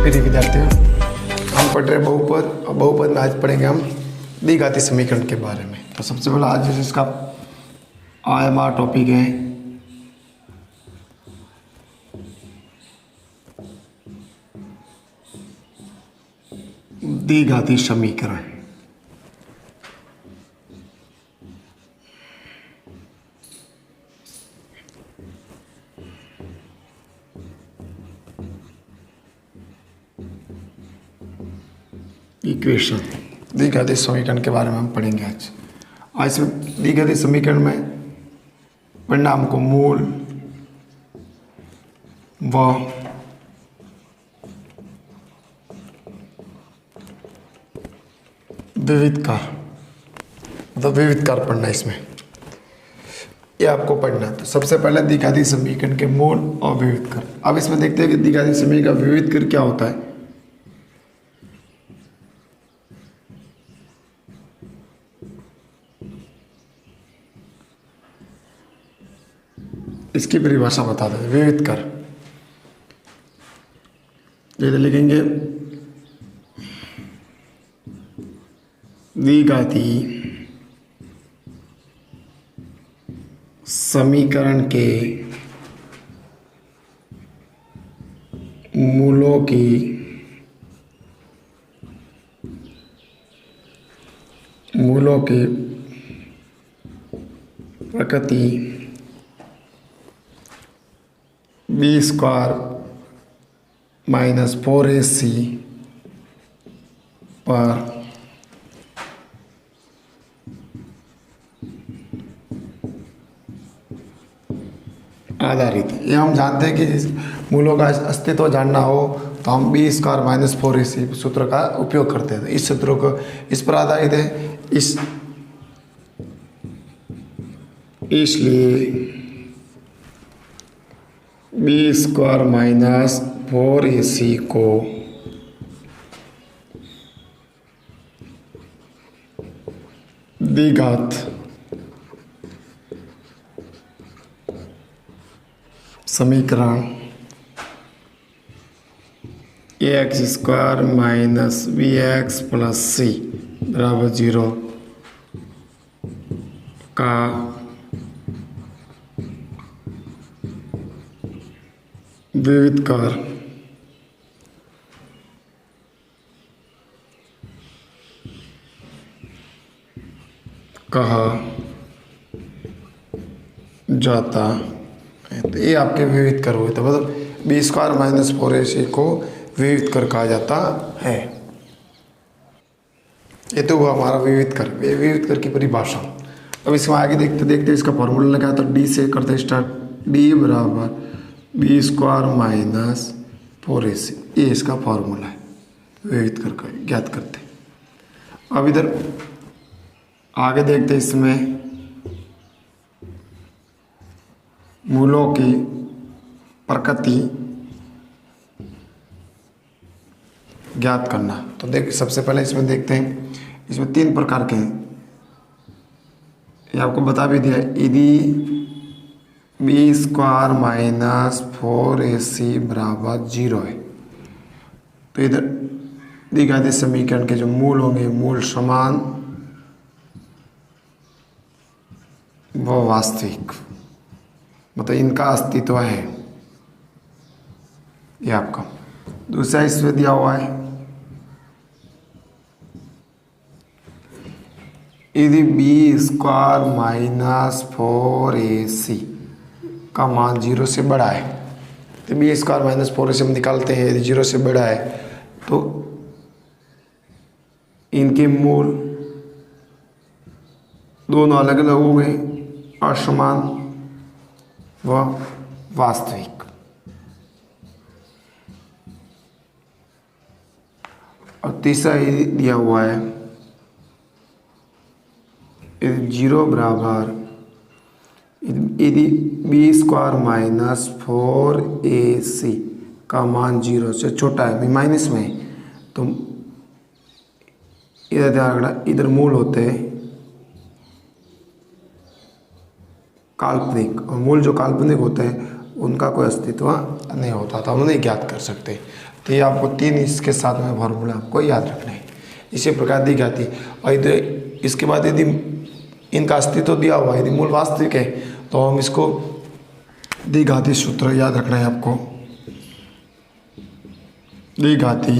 प्रिय विद्यार्थियों, हम पढ़ रहे बहुपद और बहुपद में आज पढ़ेंगे हम द्विघाती समीकरण के बारे में। तो सबसे पहला आज इसका हमारा टॉपिक है द्विघाती समीकरण। इक्वेशन द्विघाती समीकरण के बारे में हम पढ़ेंगे आज में द्विघाती समीकरण में परिणाम को मूल व विविधकार मतलब विविधकार पढ़ना, इसमें ये आपको पढ़ना है। तो सबसे पहले द्विघाती समीकरण के मूल और विविधकार। अब इसमें देखते हैं कि द्विघाती समीकरण का विविधकार क्या होता है। इसकी परिभाषा बता दें। विविधकार जैसे लिखेंगे द्विघाती समीकरण के मूलों की प्रकृति बी स्क्वायर माइनस 4ac पर आधारित। ये हम जानते हैं कि मूलों का अस्तित्व जानना हो तो हम बी स्क्वायर माइनस 4ac सूत्र का उपयोग करते हैं। इस सूत्र को इस पर आधारित है। इसलिए बी स्क्वायर माइनस 4ac को द्विघात समीकरण ax square minus bx plus c बराबर 0 का विविधकार कहा जाता है। तो ये आपके विविधकार हुए। तो मतलब बी स्क्वायर माइनस 4ac को विविधकार कहा जाता है। ये तो हुआ हमारा विविधकार, विविधकार की परिभाषा। अब इसमें आगे देखते देखते इसका फॉर्मूला लगा। तो डी से करते स्टार्ट। डी बराबर बी स्क्वायर माइनस 4ac, ये इसका फॉर्मूला है विविधकार का, ज्ञात करते। अब इधर आगे देखते इसमें मूलों की प्रकृति ज्ञात करना। तो देख सबसे पहले इसमें देखते हैं, इसमें 3 प्रकार के हैं। ये आपको बता भी दिया। यदि बी स्क्वायर माइनस 4ac बराबर 0 है तो इधर द्विघाती समीकरण के जो मूल होंगे, मूल समान व वास्तविक, मतलब इनका अस्तित्व है। ये आपका दूसरा इसमें दिया हुआ है। यदि बी स्क्वायर माइनस 4ac का मान 0 से बड़ा है, तो बी स्क्वायर माइनस 4ac हम निकालते हैं। यदि 0 से बड़ा है तो इनके मूल दोनों अलग अलग हो गए, असमान व वास्तविक। और तीसरा ये दिया हुआ है, यदि 0 बराबर यदि बी स्क्वायर माइनस 4ac का मान 0 से छोटा है, माइनस में है, तो इधर ध्यान रखना, इधर मूल होते हैं काल्पनिक, और मूल जो काल्पनिक होते हैं उनका कोई अस्तित्व नहीं होता था, हम नहीं ज्ञात कर सकते। तो ये आपको 3 इसके साथ में फॉर्मूला आपको याद रखना है। इसी प्रकार द्विघाती, और इसके बाद यदि इनका अस्तित्व दिया हुआ है, यदि मूल वास्तविक है, तो हम इसको द्विघाती सूत्र याद रखना है आपको। द्विघाती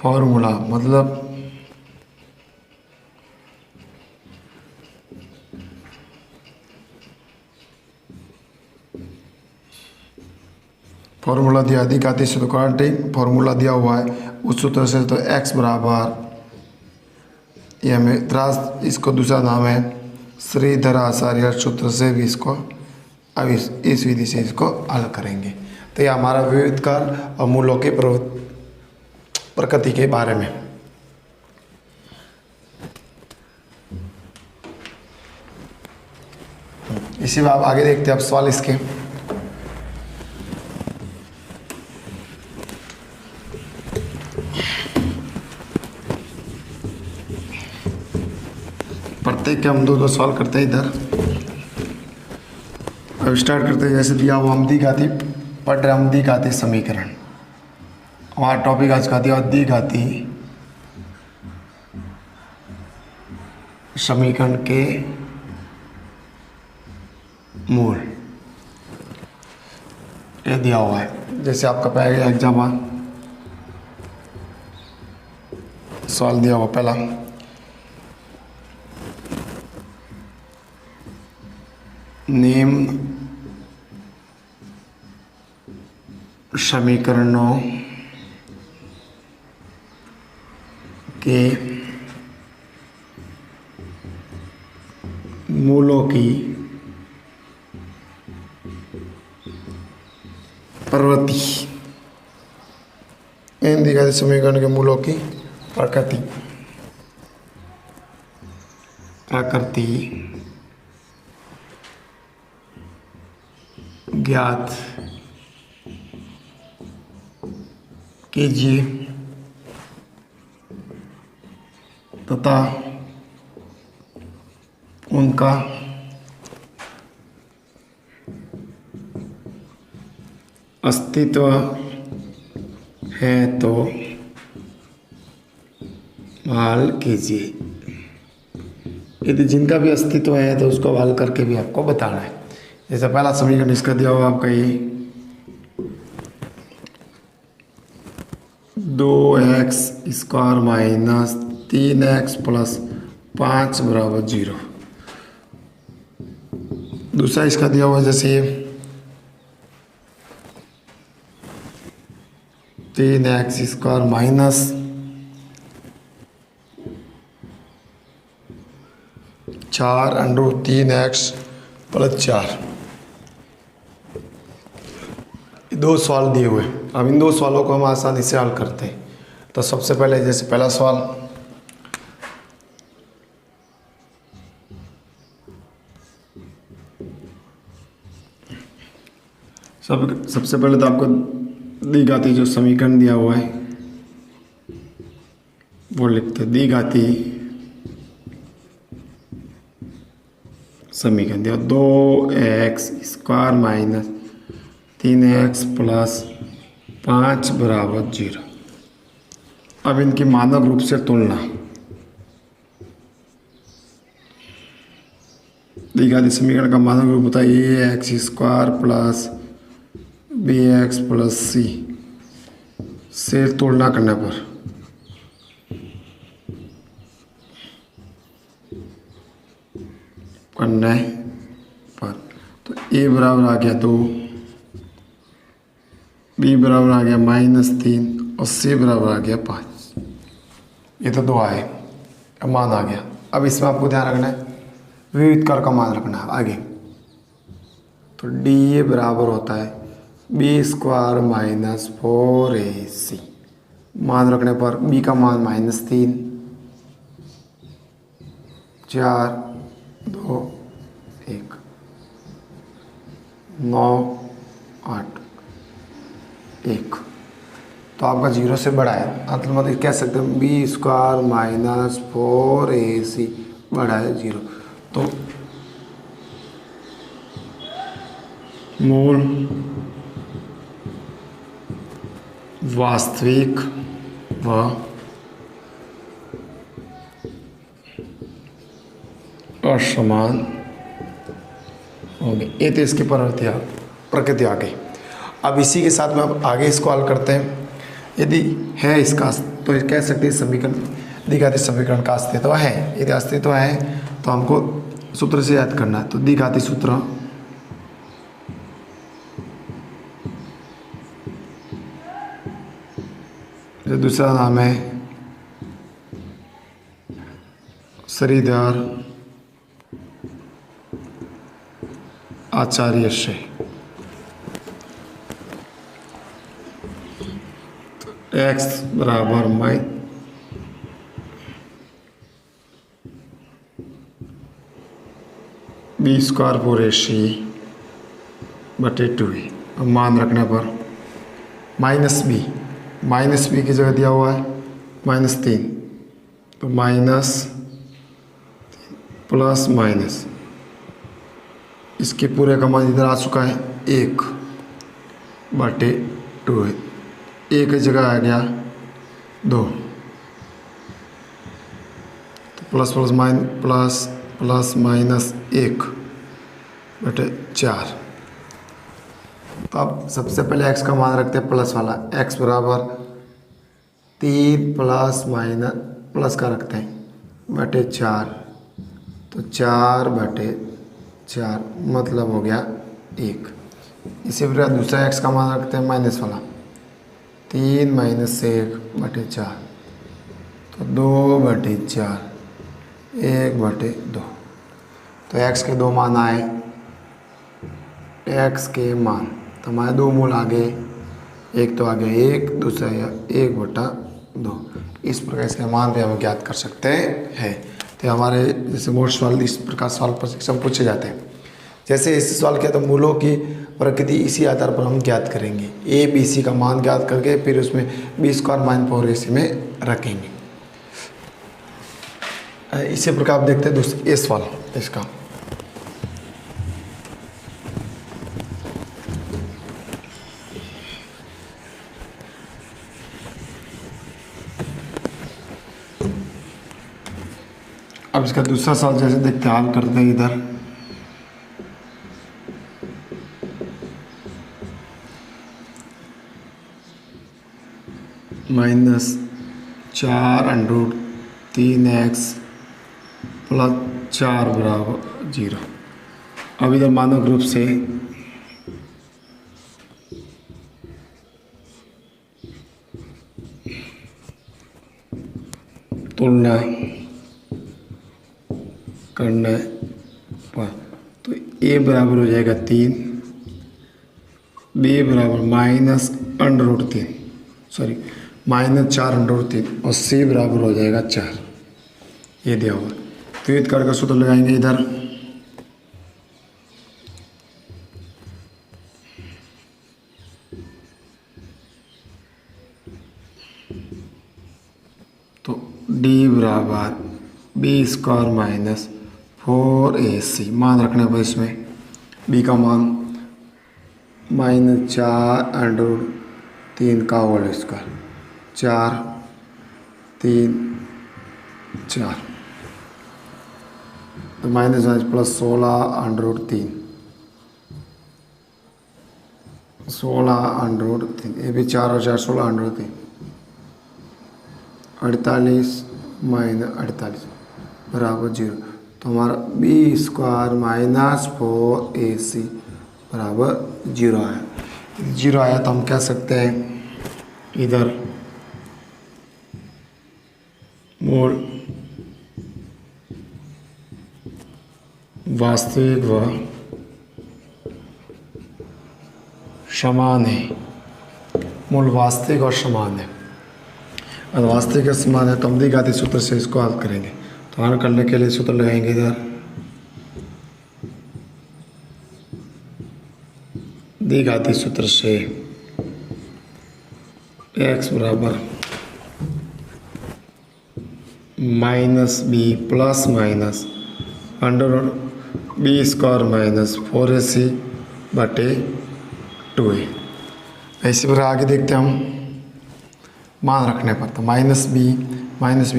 फॉर्मूला मतलब फॉर्मूला दिया द्विघाती सूत्र, ठीक फॉर्मूला दिया हुआ है उस सूत्र से, तो x बराबर, ये हमें त्रास, इसको दूसरा नाम है श्रीधर आचार्य सूत्र से भी इसको अब इस विधि से इसको हल करेंगे। तो ये हमारा विविधकार और मूलों के प्रकृति के बारे में। इसी में आप आगे देखते हैं, अब सवाल इसके प्रत्येक के हम दो सवाल करते हैं इधर। अब स्टार्ट करते हैं, जैसे दिया हुआ हम द्विघाती पढ़ रहे, हम द्विघाती समीकरण, हमारा टॉपिक आज का दिया हुआ द्विघाती समीकरण के मूल, ये दिया हुआ है। जैसे आपका पहले एग्जाम सवाल दिया हुआ पहला, निम्न समीकरणों के मूलों की प्रवृत्ति, इन द्विघाती समीकरण के मूलों की प्रकृति ज्ञात कीजिए तथा उनका अस्तित्व है तो हल कीजिए। यदि जिनका भी अस्तित्व है तो उसको हल करके भी आपको बताना है। जैसे पहला समीकरण इसका दिया हुआ आपका ये 2x square minus 3x plus 5 बराबर 0। दूसरा इसका दिया हुआ जैसे 3x square minus 4√3x plus 4। दो सवाल दिए हुए, अब इन दो सवालों को हम आसानी से हल करते हैं। तो सबसे पहले जैसे पहला सवाल, सबसे पहले तो आपको द्विघाती जो समीकरण दिया हुआ है वो लिखते हैं। द्विघाती समीकरण दिया 2x square minus 3x plus 5 बराबर 0। अब इनकी मानक रूप से तुलना, द्विघाती समीकरण का मानक रूप होता है ax square plus bx plus c से तुलना करने पर तो a बराबर आ गया 2, b बराबर आ गया -3 और c बराबर आ गया 5। ये तो 2 आए, अब मान आ गया। अब इसमें आपको ध्यान रखना है विविध कर का मान रखना है आगे। तो d बराबर होता है b स्क्वायर माइनस 4ac, मान रखने पर b का मान -3, 4, 2, 1, 9, 8, 1। तो आपका 0 से बड़ा है, मतलब कह सकते हैं b स्क्वायर माइनस 4ac बड़ा है 0। तो मूल वास्तविक व असमान होंगे। ये तो इसकी प्रकृति आ गई। अब इसी के साथ में अब आगे इसको हल करते हैं। यदि है इसका तो कह सकते हैं समीकरण द्विघाती समीकरण का अस्तित्व है। यदि अस्तित्व है तो हमको सूत्र से याद करना है। तो द्विघाती सूत्र जो दूसरा नाम है श्रीधर आचार्य से। x बराबर बी स्क्वायर पूरे सी बटे 2a। अब मान रखने पर माइनस बी की जगह दिया हुआ है -3, तो माइनस प्लस माइनस इसके पूरे का मान इधर आ चुका है 1 बटे 2 है। एक की जगह आ गया 2, तो प्लस माइनस 1 बटे 4। तो अब सबसे पहले x का मान रखते हैं प्लस वाला। x बराबर 3 प्लस का रखते हैं बटे 4, तो 4 बटे 4 मतलब हो गया 1। इसी प्रकार दूसरा x का मान रखते हैं माइनस वाला। 3 माइनस 1 बटे 4, तो 2 बटे 4 1 बटे 2। तो x के दो मान आए। x के मान तो हमारे दो मूल आ गए। एक तो आ गया 1, दूसरा 1 बटा 2। इस प्रकार इसके मान भी हम ज्ञात कर सकते हैं। तो हमारे जैसे मोस्ट सवाल इस प्रकार सवाल प्रशिक्षण पूछे जाते हैं। जैसे इस सवाल किया तो मूलों की प्रकृति इसी आधार पर हम ज्ञात करेंगे। ए बी सी का मान ज्ञात करके फिर उसमें बी स्क्वायर माइन 4ac में रखेंगे। इसी प्रकार आप देखते हैं दूसरा इस सवाल इसका। अब इसका दूसरा सवाल जैसे देखते हैं हल करते हैं। इधर -4√3x प्लस 4 बराबर 0। अब इधर मानक रूप से तुलना करने पर तो a बराबर हो जाएगा 3, b बराबर -4√3 और c बराबर हो जाएगा 4। ये दिया हुआ। विविध कार्य का सूत्र लगाएंगे इधर। तो d बराबर बी स्क्वायर माइनस 4ac। मान रखने पर इसमें b का मान -4√3 का होल स्क्वायर 4 3 4, तो माइनस प्लस 16√3 ये भी 4 और 4 16√3 48 - 48 बराबर 0। तो हमारा बी स्क्वायर माइनस 4ac बराबर 0 आया। 0 आया तो हम कह सकते हैं इधर मूल वास्तविक व समान है। मूल वास्तविक और समान है। अगर वास्तविक और समान है तो हम द्विघाती सूत्र से इसको हल करेंगे। तो हल करने के लिए सूत्र लगाएंगे इधर। द्विघाती सूत्र से x बराबर -b plus minus √b square minus 4ac बटे 2a। इसी प्रकार आगे देखते हैं हम मान रखने पर। तो माइनस बी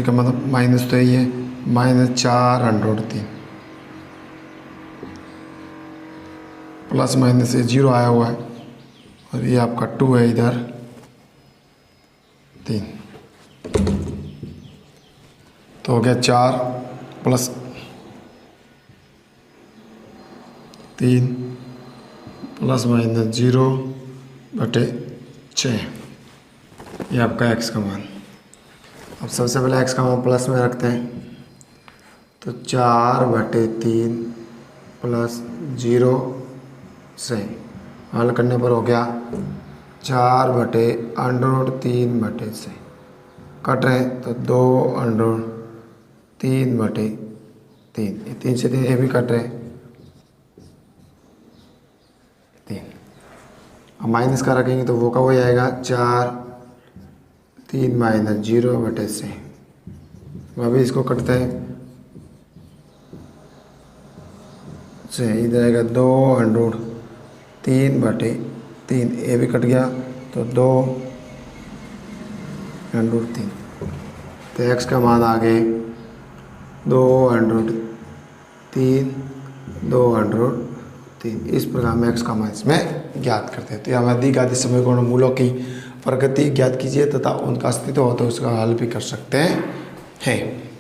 का मतलब माइनस तो यही है, -4√3 प्लस माइनस से 0 आया हुआ है और ये आपका 2 है इधर 3। तो हो गया 4 प्लस 3 प्लस माइनस 0 बटे 6, ये आपका x का मान। अब सबसे पहले x का मान प्लस में रखते हैं। तो 4/3 प्लस 0 से हल करने पर हो गया 4/√3 से कट रहे तो 2√3/3, 3 से 3 ये भी कट रहे 3। अब माइनस का रखेंगे तो वो का वही आएगा 4 3 - 0 से। अभी इसको कटते हैं से इधर आएगा 2√3/3, ये भी कट गया तो 2√3। तो x का मान आ गए 2√3। इस प्रकार में x का मान इसमें ज्ञात करते हैं। तो यह दी गई समीकरण मूलों की प्रकृति ज्ञात कीजिए तथा उनका अस्तित्व हो तो उसका हल भी कर सकते हैं।